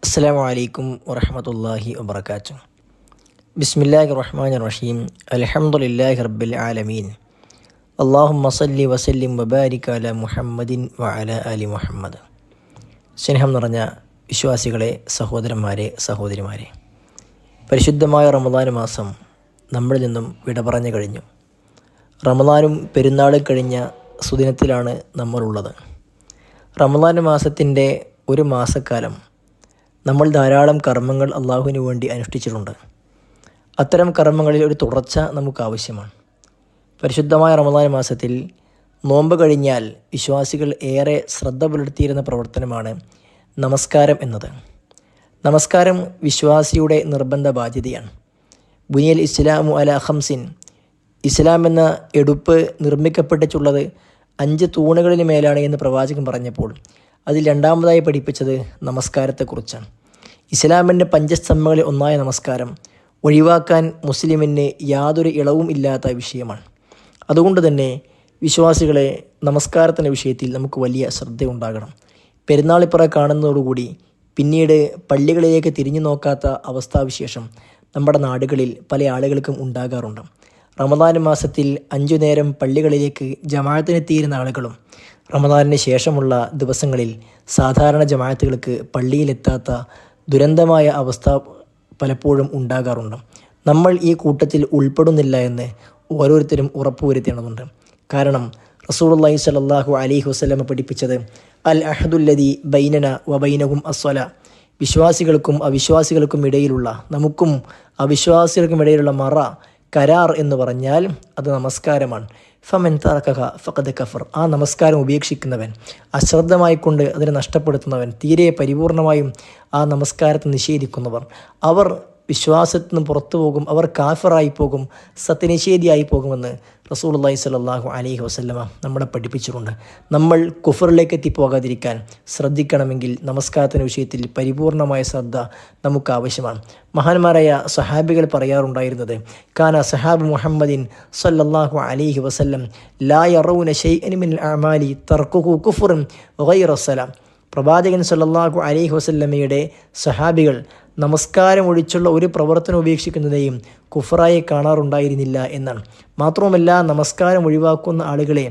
അസ്സലാമു അലൈക്കും വറഹ്മത്തുള്ളാഹി വബറകാതുഹു. ബിസ്മില്ലാഹിർ റഹ്മാനിർ റഹീം. അൽഹംദുലില്ലാഹി റബ്ബിൽ ആലമീൻ. അല്ലാഹുമ്മ സല്ലി വസല്ലിം വബാരിക് അലാ മുഹമ്മദിൻ വഅലാ ആലി മുഹമ്മദ്. സ്നേഹം നിറഞ്ഞ വിശ്വാസികളെ, സഹോദരന്മാരെ, സഹോദരിമാരെ, പരിശുദ്ധമായ റമദാൻ മാസം നമ്മളിൽ നിന്നും വിട പറഞ്ഞു കഴിഞ്ഞു. റമദാനും പെരുന്നാളും കഴിഞ്ഞ സുദിനത്തിലാണ് നമ്മളുള്ളത്. റമദാൻ മാസത്തിൻ്റെ ഒരു മാസക്കാലം നമ്മൾ ധാരാളം കർമ്മങ്ങൾ അള്ളാഹുവിന് വേണ്ടി അനുഷ്ഠിച്ചിട്ടുണ്ട്. അത്തരം കർമ്മങ്ങളിൽ ഒരു തുടർച്ച നമുക്ക് ആവശ്യമാണ്. പരിശുദ്ധമായ റമദാൻ മാസത്തിൽ നോമ്പ് കഴിഞ്ഞാൽ വിശ്വാസികൾ ഏറെ ശ്രദ്ധ പുലർത്തിയിരുന്ന പ്രവർത്തനമാണ് നമസ്കാരം എന്നത്. നമസ്കാരം വിശ്വാസിയുടെ നിർബന്ധ ബാധ്യതയാണ്. ബുനിയൽ ഇസ്ലാമു അലാ ഖംസിൻ, ഇസ്ലാം എന്ന എടുപ്പ് നിർമ്മിക്കപ്പെട്ടിട്ടുള്ളത് 5 തൂണുകളിന് മേലാണ് എന്ന് പ്രവാചകൻ പറഞ്ഞപ്പോൾ അതിൽ രണ്ടാമതായി പഠിപ്പിച്ചത് നമസ്കാരത്തെക്കുറിച്ചാണ്. ഇസ്ലാമിൻ്റെ പഞ്ചസ്തംഭങ്ങളിൽ ഒന്നായ നമസ്കാരം ഒഴിവാക്കാൻ മുസ്ലിമിന് യാതൊരു ഇളവും ഇല്ലാത്ത വിഷയമാണ്. അതുകൊണ്ട് തന്നെ വിശ്വാസികളെ, നമസ്കാരത്തിൻ്റെ വിഷയത്തിൽ നമുക്ക് വലിയ ശ്രദ്ധയുണ്ടാകണം. പെരുന്നാളിപ്പുറ കാണുന്നതോടുകൂടി പിന്നീട് പള്ളികളിലേക്ക് തിരിഞ്ഞു നോക്കാത്ത അവസ്ഥാവിശേഷം നമ്മുടെ നാടുകളിൽ പല ആളുകൾക്കും ഉണ്ടാകാറുണ്ട്. റമദാൻ മാസത്തിൽ 5 നേരം പള്ളികളിലേക്ക് ജമാഅത്തിനെത്തിയിരുന്ന ആളുകളും റമദാനിന് ശേഷമുള്ള ദിവസങ്ങളിൽ സാധാരണ ജമാഅത്തുകൾക്ക് പള്ളിയിലെത്താത്ത ദുരന്തമായ അവസ്ഥ പലപ്പോഴും ഉണ്ടാകാറുണ്ട്. നമ്മൾ ഈ കൂട്ടത്തിൽ ഉൾപ്പെടുന്നില്ല എന്ന് ഓരോരുത്തരും ഉറപ്പുവരുത്തേണ്ടതുണ്ട്. കാരണം റസൂലുള്ളാഹി സ്വല്ലല്ലാഹു അലൈഹി വസല്ലം പഠിപ്പിച്ചത് അൽ അഹദുല്ലദി ബൈനന വബൈനഹും അസ്സല, വിശ്വാസികൾക്കും അവിശ്വാസികൾക്കും ഇടയിലുള്ള, നമുക്കും അവിശ്വാസികൾക്കും ഇടയിലുള്ള കരാർ എന്ന് പറഞ്ഞാൽ അത് നമസ്കാരമാണ്. ഫമൻ തറക്കഹ ഫഖദ് കഫർ, ആ നമസ്കാരം ഉപേക്ഷിക്കുന്നവൻ, അശ്രദ്ധമായിക്കൊണ്ട് അതിനെ നഷ്ടപ്പെടുത്തുന്നവൻ, തീരെ പരിപൂർണമായും ആ നമസ്കാരത്തെ നിഷേധിക്കുന്നവർ, അവർ വിശ്വാസത്തിൽ നിന്ന് പുറത്തു പോകും, അവർ കാഫിറായി പോകും, സത്യനിഷേധിയായി പോകുമെന്ന് റസൂലുള്ളാഹി സ്വല്ലല്ലാഹു അലൈഹി വസല്ലമ നമ്മളെ പഠിപ്പിച്ചിട്ടുണ്ട്. നമ്മൾ കുഫറിലേക്ക് എത്തിപ്പോകാതിരിക്കാൻ ശ്രദ്ധിക്കണമെങ്കിൽ നമസ്കാരത്തിൻ്റെ വിഷയത്തിൽ പരിപൂർണമായ ശ്രദ്ധ നമുക്ക് ആവശ്യമാണ്. മഹാന്മാരായ സഹാബികൾ പറയാറുണ്ടായിരുന്നത്, കാന സഹാബ് മുഹമ്മദിൻ സ്വല്ലല്ലാഹു അലൈഹി വസല്ലം ലാ യറൗന ശൈഅൻ മിനൽ അഅമാലി തർക്കുഹു കുഫ്റുൻ ഗൈറ സലാം. പ്രവാചകൻ സ്വല്ലല്ലാഹു അലൈഹി വസല്ലമയുടെ സഹാബികൾ നമസ്കാരം ഒഴിച്ചുള്ള ഒരു പ്രവർത്തനം ഉപേക്ഷിക്കുന്നതിനെയും കുഫറായി കാണാറുണ്ടായിരുന്നില്ല എന്നാണ്. മാത്രവുമല്ല, നമസ്കാരം ഒഴിവാക്കുന്ന ആളുകളെ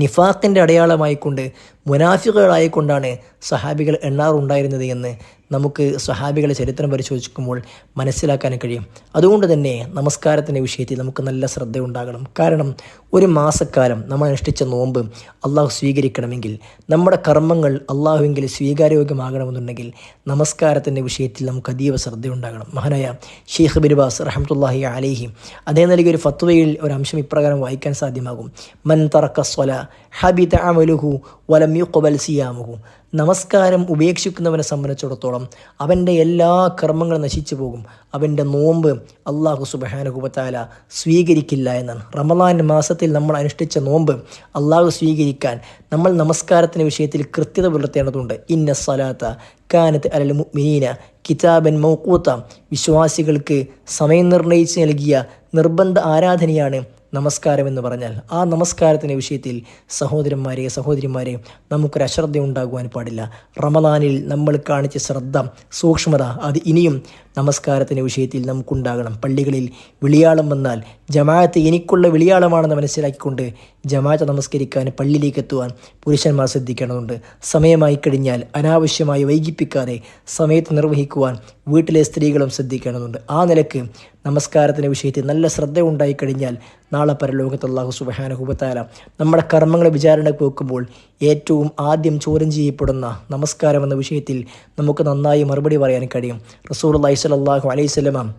നിഫാഖിൻ്റെ അടയാളമായിക്കൊണ്ട്, മുനാഫിഖുകളായിക്കൊണ്ടാണ് സഹാബികൾ എണ്ണാറുണ്ടായിരുന്നത് എന്ന് നമുക്ക് സഹാബികളെ ചരിത്രം പരിശോധിക്കുമ്പോൾ മനസ്സിലാക്കാൻ കഴിയും. അതുകൊണ്ട് തന്നെ നമസ്കാരത്തിൻ്റെ വിഷയത്തിൽ നമുക്ക് നല്ല ശ്രദ്ധയുണ്ടാകണം. കാരണം ഒരു മാസക്കാലം നമ്മൾ അനുഷ്ഠിച്ച നോമ്പ് അള്ളാഹു സ്വീകരിക്കണമെങ്കിൽ, നമ്മുടെ കർമ്മങ്ങൾ അള്ളാഹുവിങ്കിൽ സ്വീകാര്യോഗ്യമാകണമെന്നുണ്ടെങ്കിൽ നമസ്കാരത്തിൻ്റെ വിഷയത്തിൽ നമുക്ക് അതീവ ശ്രദ്ധയുണ്ടാകണം. മഹാനായ ഷെയ്ഖ് ബിൻ ബാസ് റഹ്മത്തുള്ളാഹി അലൈഹി അദ്ദേഹം നൽകിയ ഒരു ഫത്വയിൽ ഒരു അംശം ഇപ്രകാരം വായിക്കാൻ സാധ്യമാകും: മൻ തറക സ്വലാ ഹബിത അമലുഹു വലം യുഖ്ബൽ സിയാമുഹു. നമസ്കാരം ഉപേക്ഷിക്കുന്നവനെ സംബന്ധിച്ചിടത്തോളം അവൻ്റെ എല്ലാ കർമ്മങ്ങളും നശിച്ചു പോകും, അവൻ്റെ നോമ്പ് അള്ളാഹു സുബ്ഹാനഹു വ തആല സ്വീകരിക്കില്ല എന്നാണ്. റമളാൻ മാസത്തിൽ നമ്മൾ അനുഷ്ഠിച്ച നോമ്പ് അള്ളാഹു സ്വീകരിക്കാൻ നമ്മൾ നമസ്കാരത്തിൻ്റെ വിഷയത്തിൽ കൃത്യത പുലർത്തേണ്ടതുണ്ട്. ഇന്ന സ്വലാത്ത കാനത്ത് അലൽ മുഅ്മിനീന കിതാബൻ മൗഖൂത, വിശ്വാസികൾക്ക് സമയം നിർണയിച്ച് നൽകിയ നിർബന്ധ ആരാധനയാണ് നമസ്കാരം എന്ന് പറഞ്ഞാൽ. ആ നമസ്കാരത്തിൻ്റെ വിഷയത്തിൽ സഹോദരന്മാരെ, സഹോദരിമാരെ, നമുക്കൊരു അശ്രദ്ധ ഉണ്ടാകുവാൻ പാടില്ല. റമദാനിൽ നമ്മൾ കാണിച്ച ശ്രദ്ധ, സൂക്ഷ്മത, അത് ഇനിയും നമസ്കാരത്തിൻ്റെ വിഷയത്തിൽ നമുക്കുണ്ടാകണം. പള്ളികളിൽ വിളിയാളം വന്നാൽ ജമാഅത്ത് എനിക്കുള്ള വിളിയാളമാണെന്ന് മനസ്സിലാക്കിക്കൊണ്ട് ജമാഅത്ത് നമസ്കരിക്കാൻ പള്ളിയിലേക്ക് എത്തുവാൻ പുരുഷന്മാർ ശ്രദ്ധിക്കേണ്ടതുണ്ട്. സമയമായി കഴിഞ്ഞാൽ അനാവശ്യമായി വൈകിപ്പിക്കാതെ സമയത്ത് നിർവഹിക്കുവാൻ വീട്ടിലെ സ്ത്രീകളും ശ്രദ്ധിക്കേണ്ടതുണ്ട്. ആ നിലക്ക് നമസ്കാരത്തിൻ്റെ വിഷയത്തിൽ നല്ല ശ്രദ്ധ ഉണ്ടായിക്കഴിഞ്ഞാൽ നാളെ പരലോകത്ത് അല്ലാഹു സുബ്ഹാനഹു വ തആല നമ്മുടെ കർമ്മങ്ങളെ വിചാരണയ്ക്ക് വെക്കുമ്പോൾ ഏറ്റവും ആദ്യം ചോദ്യം ചെയ്യപ്പെടുന്ന നമസ്കാരം എന്ന വിഷയത്തിൽ നമുക്ക് നന്നായി മറുപടി പറയാൻ കഴിയും. റസൂലുള്ളാഹി സ്വല്ലല്ലാഹു അലൈഹി വസല്ലം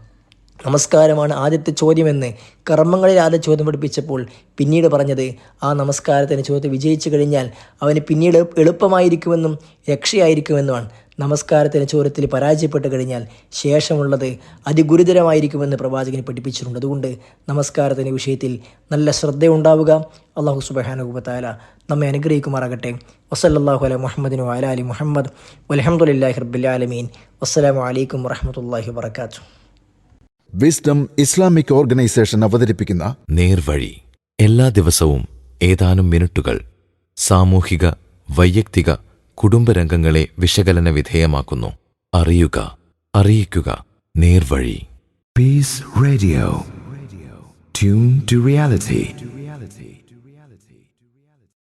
നമസ്കാരമാണ് ആദ്യത്തെ ചോദ്യമെന്ന് കർമ്മങ്ങളിൽ ആദ്യ ചോദ്യം പഠിപ്പിച്ചപ്പോൾ പിന്നീട് പറഞ്ഞത്, ആ നമസ്കാരത്തിന് ചോദ്യം വിജയിച്ചു കഴിഞ്ഞാൽ അവന് പിന്നീട് എളുപ്പമായിരിക്കുമെന്നും രക്ഷയായിരിക്കുമെന്നുമാണ്. നമസ്കാരത്തിന് ചോദ്യത്തിൽ പരാജയപ്പെട്ട് കഴിഞ്ഞാൽ ശേഷമുള്ളത് അതിഗുരുതരമായിരിക്കുമെന്ന് പ്രവാചകൻ പഠിപ്പിച്ചിട്ടുണ്ട്. അതുകൊണ്ട് നമസ്കാരത്തിൻ്റെ വിഷയത്തിൽ നല്ല ശ്രദ്ധയുണ്ടാവുക. അല്ലാഹു സുബ്ഹാനഹു വ തആല നമ്മെ അനുഗ്രഹിക്കുമാറാകട്ടെ. വസല്ലല്ലാഹു അലാ മുഹമ്മദിൻ വഅലാ ആലി മുഹമ്മദ് വൽഹംദുലില്ലാഹി റബ്ബിൽ ആലമീൻ. വസ്സലാമു അലൈക്കും വറഹ്മത്തുള്ളാഹി വബറകാതുഹു. വിസ്ഡം ഇസ്ലാമിക് ഓർഗനൈസേഷൻ അവതരിപ്പിക്കുന്ന നേർവഴി. എല്ലാ ദിവസവും ഏതാനും മിനിറ്റുകൾ സാമൂഹിക, വൈയക്തിക, കുടുംബരംഗങ്ങളെ വിശകലന വിധേയമാക്കുന്നു. അറിയുക, അറിയിക്കുക, നേർവഴി. Peace Radio. Tune to reality.